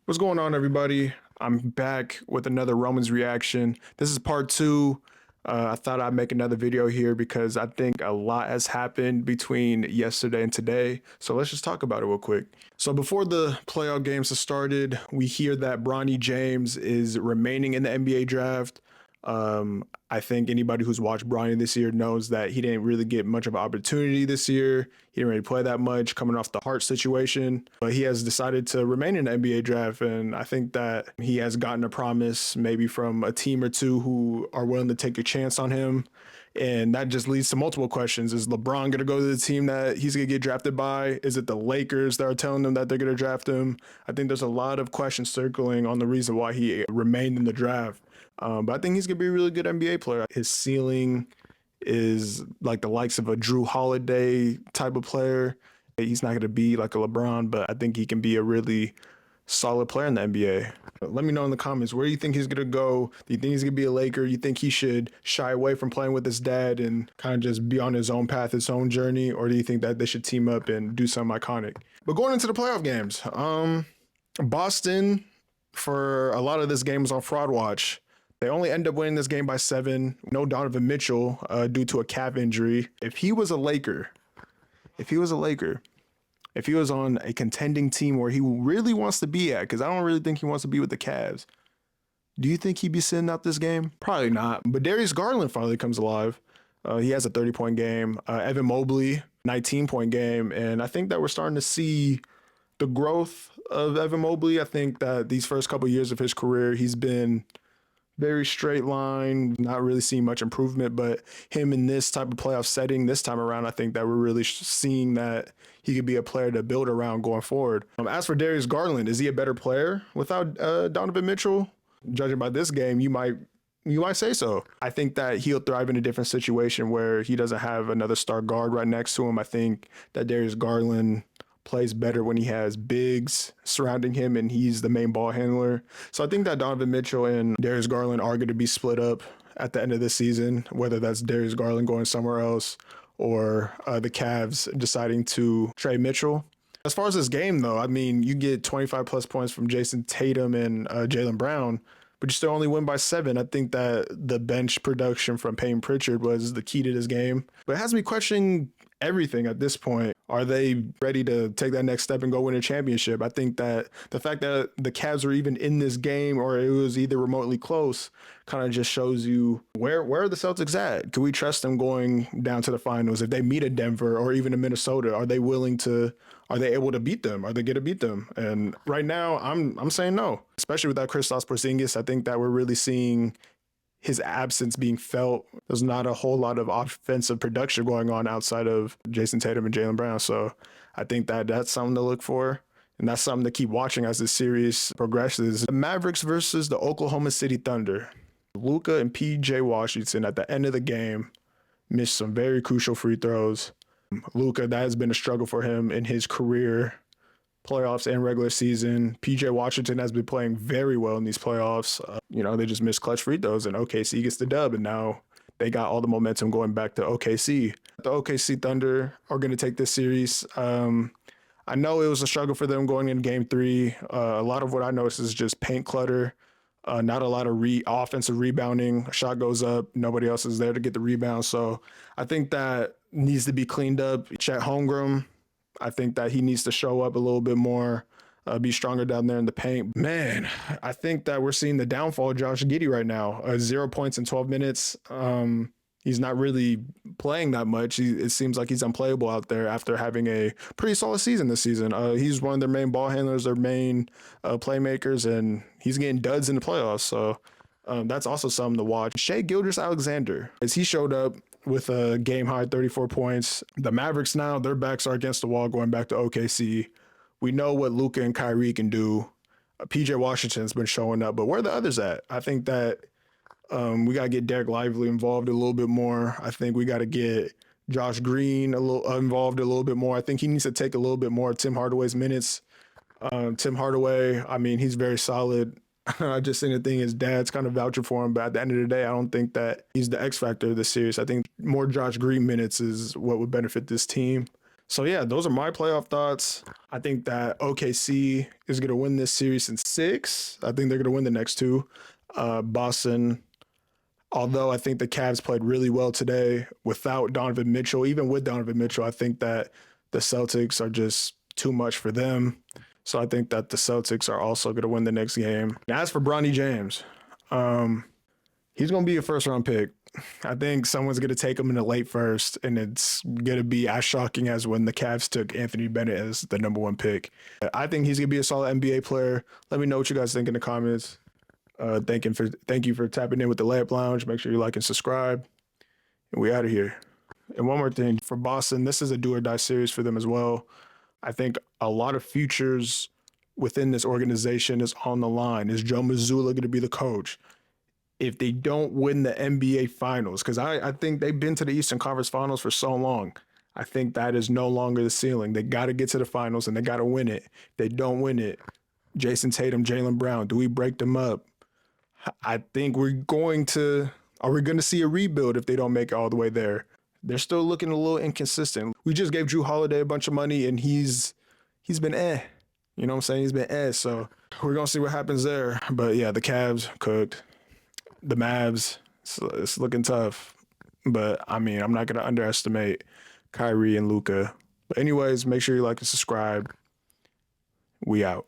What's going on, everybody? I'm back with another Romans reaction. This is part two. I thought I'd make another video here because I think a lot has happened between yesterday and today. So let's just talk about it real quick. So before the playoff games have started, we hear that Bronny James is remaining in the NBA draft. I think anybody who's watched Bronny this year knows that he didn't really get much of an opportunity this year. He didn't really play that much coming off the heart situation, but he has decided to remain in the NBA draft. And I think that he has gotten a promise maybe from a team or two who are willing to take a chance on him. And that just leads to multiple questions. Is LeBron going to go to the team that he's going to get drafted by? Is it the Lakers that are telling him that they're going to draft him? I think there's a lot of questions circling on the reason why he remained in the draft. But I think he's going to be a really good NBA player. His ceiling is like the likes of a Drew Holiday type of player. He's not going to be like a LeBron, but I think he can be a really solid player in the NBA. Let me know in the comments, where do you think he's going to go? Do you think he's going to be a Laker? You think he should shy away from playing with his dad and kind of just be on his own path, his own journey? Or do you think that they should team up and do something iconic? But going into the playoff games, Boston, for a lot of this game, was on fraud watch. They only end up winning this game by 7. No Donovan Mitchell due to a calf injury. If he was a Laker, if he was on a contending team where he really wants to be at, because I don't really think he wants to be with the Cavs, do you think he'd be sitting out this game? Probably not. But Darius Garland finally comes alive. He has a 30-point game. Evan Mobley, 19-point game. And I think that we're starting to see the growth of Evan Mobley. I think that these first couple of years of his career, he's been very straight line, not really seeing much improvement, but him in this type of playoff setting this time around, I think that we're really seeing that he could be a player to build around going forward. As for Darius Garland, is he a better player without Donovan Mitchell? Judging by this game, you might say so. I think that he'll thrive in a different situation where he doesn't have another star guard right next to him. I think that Darius Garland plays better when he has bigs surrounding him and he's the main ball handler. So I think that Donovan Mitchell and Darius Garland are going to be split up at the end of the season, whether that's Darius Garland going somewhere else or the Cavs deciding to trade Mitchell. As far as this game, though, I mean, you get 25 plus points from Jason Tatum and Jaylen Brown, but you still only win by 7. I think that the bench production from Payton Pritchard was the key to this game. But it has me questioning everything at this point. Are they ready to take that next step and go win a championship? I think that the fact that the Cavs are even in this game, or it was either remotely close, kind of just shows you where are the Celtics at? Can we trust them going down to the finals? If they meet a Denver or even a Minnesota, are they able to beat them? Are they going to beat them? And right now, I'm saying no, especially without Kristaps Porzingis. I think that we're really seeing his absence being felt. There's not a whole lot of offensive production going on outside of Jason Tatum and Jaylen Brown. So I think that that's something to look for. And that's something to keep watching as this series progresses. The Mavericks versus the Oklahoma City Thunder. Luka and PJ Washington at the end of the game missed some very crucial free throws. Luka, that has been a struggle for him in his career, playoffs and regular season. PJ Washington has been playing very well in these playoffs. They just missed clutch free throws and OKC gets the dub, and now they got all the momentum going back to OKC. The OKC Thunder are going to take this series. I know it was a struggle for them going in game 3. A lot of what I noticed is just paint clutter, not a lot of offensive rebounding. A shot goes up, nobody else is there to get the rebound. So I think that needs to be cleaned up. Chet Holmgren, I think that he needs to show up a little bit more, be stronger down there in the paint. Man, I think that we're seeing the downfall of Josh Giddey right now. 0 points in 12 minutes. He's not really playing that much. It seems like he's unplayable out there after having a pretty solid season this season. He's one of their main ball handlers, their main playmakers, and he's getting duds in the playoffs. So that's also something to watch. Shai Gilgeous-Alexander, as he showed up with a game-high 34 points. The Mavericks now, their backs are against the wall going back to OKC. We know what Luka and Kyrie can do. PJ Washington's been showing up, but where are the others at? I think that we got to get Derek Lively involved a little bit more. I think we got to get Josh Green involved a little bit more. I think he needs to take a little bit more of Tim Hardaway's minutes. Tim Hardaway, I mean, he's very solid. I just think the thing his dad's kind of vouching for him, but at the end of the day, I don't think that he's the X factor of this series. I think more Josh Green minutes is what would benefit this team. So yeah, those are my playoff thoughts. I think that OKC is going to win this series in six. I think they're going to win the next two. Boston, although I think the Cavs played really well today without Donovan Mitchell, even with Donovan Mitchell, I think that the Celtics are just too much for them. So I think that the Celtics are also going to win the next game. And as for Bronny James, um, he's going to be a first round pick. I think someone's going to take him in the late first, and it's going to be as shocking as when the Cavs took Anthony Bennett as the number one pick. I think he's going to be a solid NBA player. Let me know what you guys think in the comments. Thank you for tapping in with the Layup Lounge. Make sure you like and subscribe. And we out of here. And one more thing for Boston, this is a do or die series for them as well. I think a lot of futures within this organization is on the line. Is Joe Mazzulla going to be the coach? If they don't win the NBA Finals, because I think they've been to the Eastern Conference Finals for so long. I think that is no longer the ceiling. They got to get to the finals and they got to win it. If they don't win it, Jason Tatum, Jaylen Brown, do we break them up? I think are we going to see a rebuild if they don't make it all the way there? They're still looking a little inconsistent. We just gave Drew Holiday a bunch of money and he's been You know what I'm saying? He's been So we're going to see what happens there. But yeah, the Cavs cooked. The Mavs, it's looking tough. But I mean, I'm not going to underestimate Kyrie and Luka. But anyways, make sure you like and subscribe. We out.